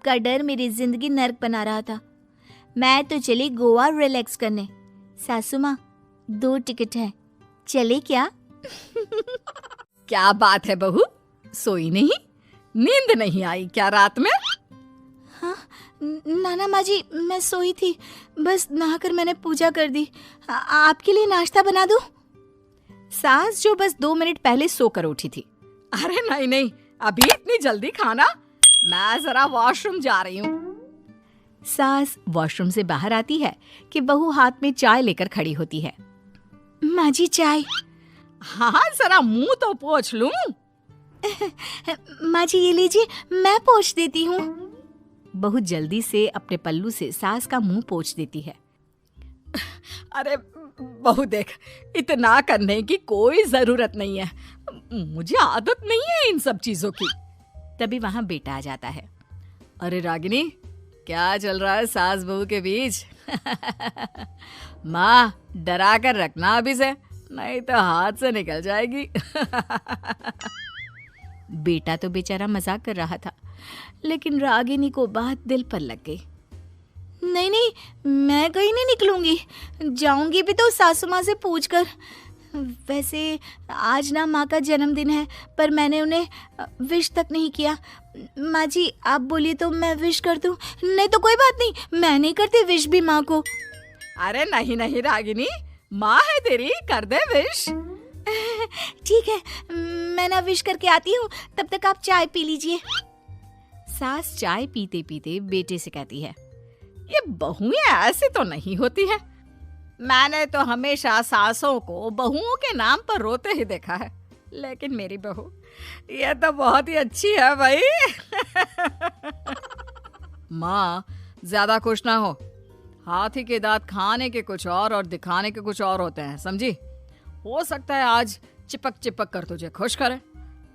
आपका डर मेरी जिंदगी नर्क बना रहा था। मैं तो चली गोवा रिलैक्स करने। सासू माँ 2 टिकट है, चले क्या? क्या बात है बहू, सोई नहीं? नींद नहीं आई क्या रात में? हाँ नाना माँ जी, मैं सोई थी, बस नहाकर मैंने पूजा कर दी। आपके लिए नाश्ता बना दूं? सास जो बस 2 मिनट पहले सोकर उठी थी। अरे नहीं नहीं, अभी इतनी जल्दी खाना? मैं जरा वॉशरूम जा रही हूँ। सास वॉशरूम से बाहर आती है कि बहू हाथ में चाय लेकर खड़ी होती है। माँ जी चाय। हाँ जरा मुंह तो पोंछ लूं। माँ जी ये लीजिए, मैं पोंछ देती हूँ। बहू जल्दी से अपने पल्लू से सास का मुंह पोंछ देती है। अरे बहू देख, इतना करने की कोई जरूरत नहीं है, मुझे आदत नहीं है इन सब चीजों की। तभी वहां बेटा आ जाता है। अरे रागिनी, क्या चल रहा है सास बहू के बीच? माँ डरा कर रखना अभी से, नहीं तो हाथ से निकल जाएगी। बेटा तो बेचारा मजाक कर रहा था, लेकिन रागिनी को बात दिल पर लग गई। नहीं नहीं, मैं कहीं नहीं निकलूंगी, जाऊंगी भी तो सासू माँ से पूछकर। वैसे आज ना माँ का जन्मदिन है, पर मैंने उन्हें विश तक नहीं किया। माँ जी आप बोलिए तो मैं विश कर दूं? नहीं तो कोई बात नहीं, मैं नहीं करती विश भी माँ को। अरे नहीं नहीं रागिनी, माँ है तेरी, कर दे विश। ठीक है, मैं ना विश करके आती हूँ, तब तक आप चाय पी लीजिए। सास चाय पीते पीते बेटे से कहती है, ये बहुएं ऐसे तो नहीं होती है। मैंने तो हमेशा सासों को बहुओं के नाम पर रोते ही देखा है, लेकिन मेरी बहू ये तो बहुत ही अच्छी है भाई। माँ ज्यादा खुश ना हो, हाथी के दांत खाने के कुछ और दिखाने के कुछ और होते हैं, समझी? हो सकता है आज चिपक चिपक कर तुझे खुश करे,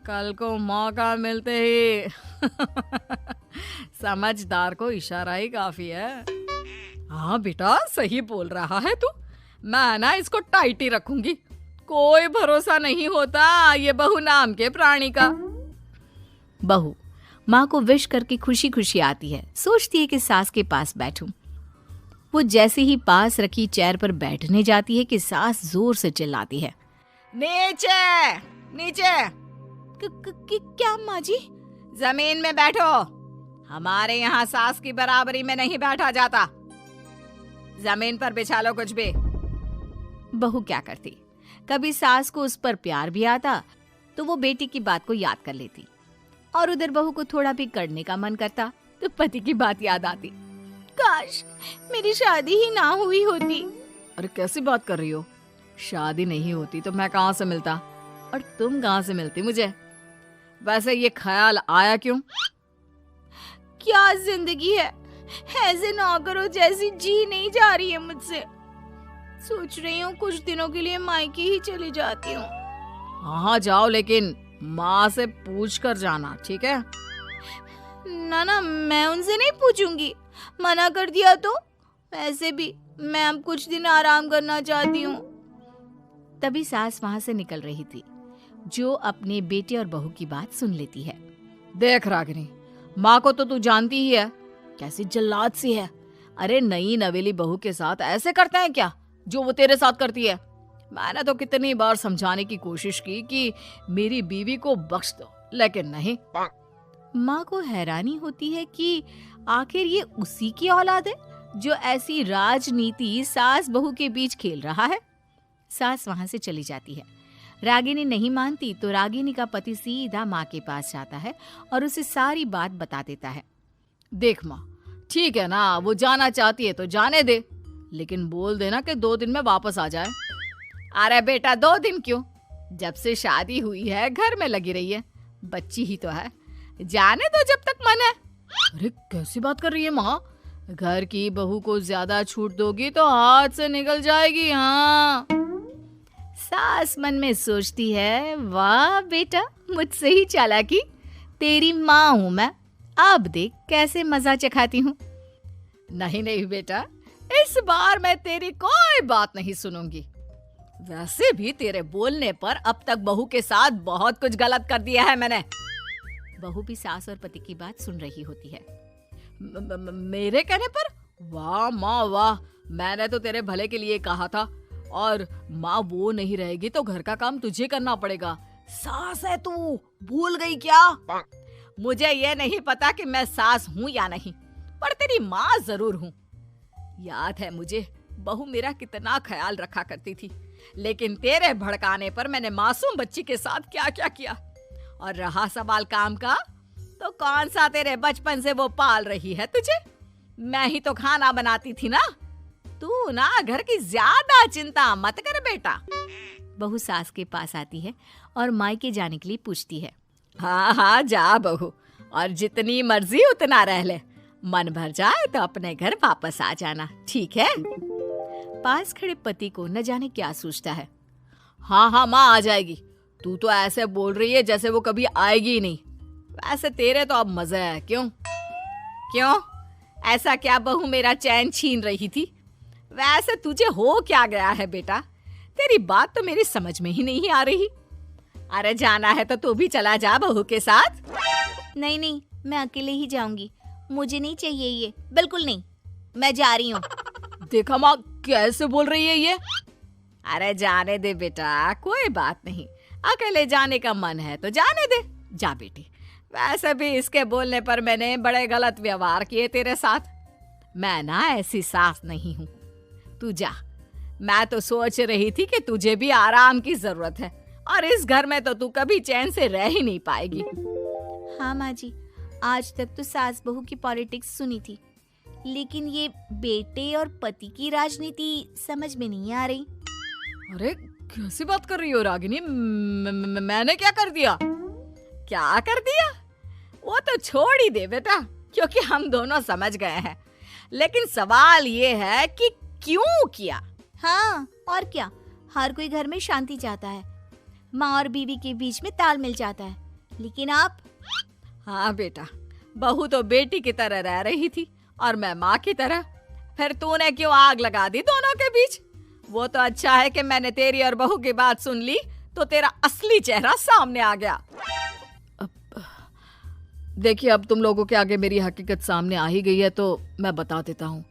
कल को मौका मिलते ही समझदार को इशारा ही काफी है। हाँ बेटा सही बोल रहा है तू, मैं ना इसको टाइट ही रखूंगी, कोई भरोसा नहीं होता ये बहू नाम के प्राणी का। बहू माँ को विश करके खुशी खुशी आती है, सोचती है कि सास के पास बैठूं। वो जैसे ही पास रखी चेयर पर बैठने जाती है कि सास जोर से चिल्लाती है, नीचे नीचे। क्या माँ जी? जमीन में बैठो, हमारे यहाँ सास की बराबरी में नहीं बैठा जाता, जमीन पर बिछा लो कुछ भी। बहू क्या करती, कभी सास को उस पर प्यार भी आता तो वो बेटी की बात को याद कर लेती, और उधर बहू को थोड़ा भी करने का मन करता तो पति की बात याद आती। काश मेरी शादी ही ना हुई होती। अरे कैसी बात कर रही हो, शादी नहीं होती तो मैं कहाँ से मिलता, और तुम कहाँ से मिलती मुझे? वैसे ये ख्याल आया क्यों? क्या जिंदगी है, ऐसे नौकरों जैसी जी नहीं जा रही है मुझसे। सोच रही हूँ कुछ दिनों के लिए मायके ही चली जाती हूँ। हाँ जाओ, लेकिन माँ से पूछ कर जाना, ठीक है? ना मैं उनसे नहीं पूछूंगी, मना कर दिया तो। वैसे भी मैं अब कुछ दिन आराम करना चाहती हूँ। तभी सास वहां से निकल रही थी, जो अपने बेटे और बहू की बात सुन लेती है। देख रागिनी, माँ को तो तू जानती ही है, कैसी जल्लाद सी है। अरे नई नवेली बहू के साथ ऐसे करते हैं क्या जो वो तेरे साथ करती है? मैंने तो कितनी बार समझाने की कोशिश की कि मेरी बीवी को बख्श दो, लेकिन नहीं। माँ को हैरानी होती है कि आखिर ये उसी की औलाद है जो ऐसी राजनीति सास बहू के बीच खेल रहा है। सास वहां से चली जाती है। रागिनी नहीं मानती तो रागिनी का पति सीधा माँ के पास जाता है और उसे सारी बात बता देता है। देख माँ, ठीक है ना, वो जाना चाहती है तो जाने दे, लेकिन बोल देना कि 2 दिन में वापस आ जाए। अरे बेटा 2 दिन क्यों, जब से शादी हुई है घर में लगी रही है, बच्ची ही तो है, जाने दो जब तक मन है। अरे कैसी बात कर रही है माँ, घर की बहू को ज्यादा छूट दोगी तो हाथ से निकल जाएगी। हाँ, सास मन में सोचती है, वाह बेटा मुझसे ही चालाकी, तेरी माँ हूं मैं, अब देख कैसे मजा चखाती हूँ। नहीं नहीं बेटा, इस बार मैं तेरी कोई बात नहीं सुनूंगी। वैसे भी तेरे बोलने पर अब तक बहू के साथ बहुत कुछ गलत कर दिया है मैंने। बहू भी सास और पति की बात सुन रही होती है। मेरे कहने पर? वाह माँ वाह, मैंने तो तेरे भले के लिए कहा था। और माँ वो नहीं रहेगी तो घर का काम तुझे करना पड़ेगा। सास है तू, भूल गई क्या? मुझे ये नहीं पता कि मैं सास हूँ या नहीं, पर तेरी माँ जरूर हूँ। याद है मुझे, बहू मेरा कितना ख्याल रखा करती थी, लेकिन तेरे भड़काने पर मैंने मासूम बच्ची के साथ क्या क्या किया। और रहा सवाल काम का, तो कौन सा तेरे बचपन से वो पाल रही है तुझे? मैं ही तो खाना बनाती थी ना। तू ना घर की ज्यादा चिंता मत कर बेटा। बहू सास के पास आती है और मायके जाने के लिए पूछती है। हाँ हाँ जा बहू, और जितनी मर्जी उतना रह ले। मन भर जाए तो अपने घर वापस आ जाना, ठीक है? पास खड़े पति को न जाने क्या सोचता है। हाँ हाँ माँ आ जाएगी। तू तो ऐसे बोल रही है जैसे वो कभी आएगी ही नहीं। वैसे तेरे तो अब मजे है। क्यों क्यों ऐसा क्या बहू मेरा चैन छीन रही थी? वैसे तुझे हो क्या गया है बेटा? तेरी बात तो मेरी समझ में ही नहीं आ रही। अरे जाना है तो तू भी चला जा बहू के साथ। नहीं नहीं, मैं अकेले ही जाऊंगी, मुझे नहीं चाहिए ये, बिल्कुल नहीं, मैं जा रही हूँ। देखा माँ कैसे बोल रही है ये। अरे जाने दे बेटा, कोई बात नहीं, अकेले जाने का मन है तो जाने दे, जा बेटी। वैसे भी इसके बोलने पर मैंने बड़े गलत व्यवहार किए तेरे साथ। मैं ना ऐसी सास नहीं हूँ, तू जा। मैं तो सोच रही थी कि तुझे भी आराम की जरूरत है, और इस घर में तो तू कभी चैन से रह ही नहीं पाएगी। हाँ माँ जी, आज तक तो सास बहू की पॉलिटिक्स सुनी थी, लेकिन ये बेटे और पति की राजनीति समझ में नहीं आ रही। अरे कैसी बात कर रही हो रागिनी? मैंने क्या कर दिया? क्या कर दिया? वो तो छोड़ ही दे बेटा, क्योंकि हम दोनों समझ गए हैं। लेकिन सवाल ये है कि क्यों किया? हाँ और क्या, हर कोई घर में शांति चाहता है, माँ और बीवी के बीच में तालमेल चाहता है, लेकिन आप? हाँ बेटा, बहू तो बेटी की तरह रह रही थी और मैं माँ की तरह। फिर तूने क्यों आग लगा दी दोनों के बीच? वो तो अच्छा है कि मैंने तेरी और बहू की बात सुन ली, तो तेरा असली चेहरा सामने आ गया। देखिए, अब तुम लोगों के आगे मेरी हकीकत सामने आ ही गई है तो मैं बता देता हूँ।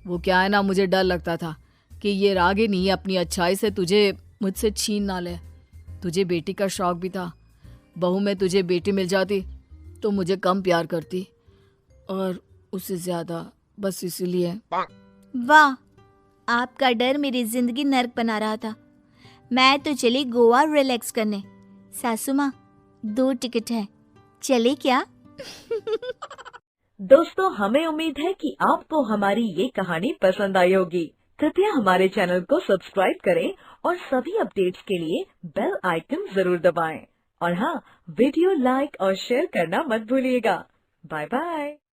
वो क्या है ना, मुझे डर लगता था कि ये रागिनी अपनी अच्छाई से तुझे मुझसे छीन ना ले। तुझे बेटी का शौक भी था, बहू में तुझे बेटी मिल जाती तो मुझे कम प्यार करती, और उससे ज्यादा, बस इसीलिए। वाह, आपका डर मेरी जिंदगी नर्क बना रहा था। मैं तो चली गोवा रिलैक्स करने। सासू माँ, 2 टिकट है, चले क्या? दोस्तों, हमें उम्मीद है कि आपको हमारी ये कहानी पसंद आई होगी। कृपया हमारे चैनल को सब्सक्राइब करें और सभी अपडेट्स के लिए बेल आइकन जरूर दबाएं। और हाँ, वीडियो लाइक और शेयर करना मत भूलिएगा। Bye bye.